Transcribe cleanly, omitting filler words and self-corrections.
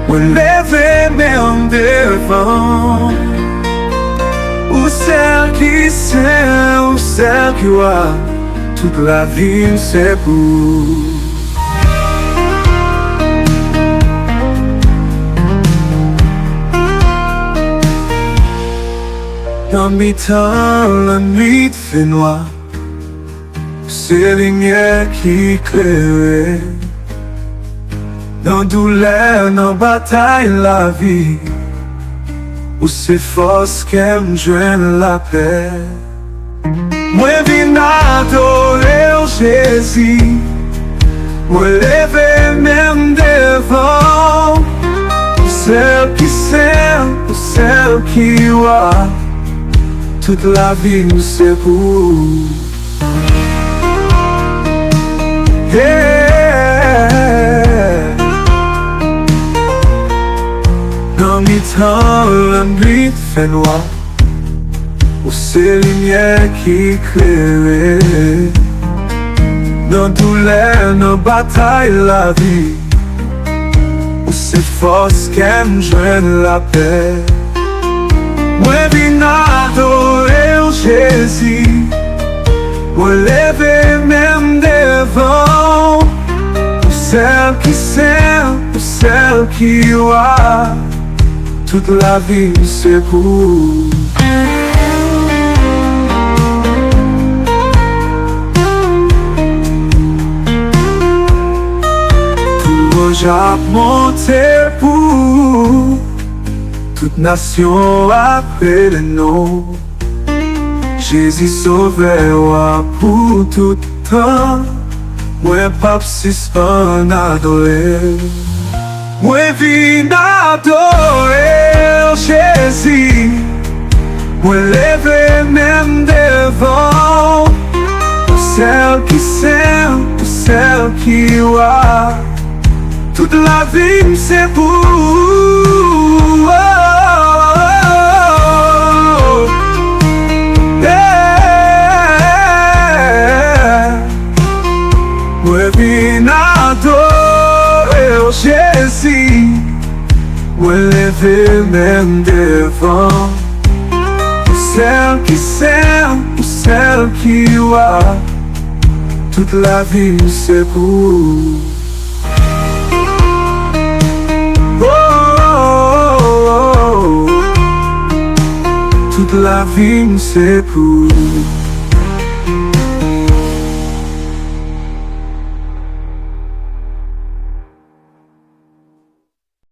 Mwen leve men devan, ou sel ki sen, ou sel ki wa, toute la vie c'est pour. Dans mi temps, la nuit fait noir, c'est lumière qui éclaire. Dans douleur, dans bataille, la vie, où c'est force qu'aime joindre la paix. Mwen Vin Adore Jezi, mwen leve men devan, ou celle qui s'aime, ou celle qui voit, toute la vie nous c'est pour. Dans mi temps, la nuit fait noir, où c'est lumière qui éclaire. Dans douleur, dans bataille, la vie, où c'est force qu'aime joindre la paix. Mwen Vin Adore Jezi, mwen leve men devan, ou celle qui s'aime, ou celle qui voit, toute la vie c'est pour. Tout j'ai monté pour, toute nation appelle nous. Jésus sauveur pour tout temps, mwen pap suspend adorer. Mwen Vin Adore Jezi, mwen leve men devan, ou celle qui s'aime, ou celle qui voit, toute la vie c'est pour. Mwen Vin Adore Jezi, mwen leve men devan, ou celle qui s'aime, ou celle qui voit, toute la vie c'est pour. Toute la vie c'est pour.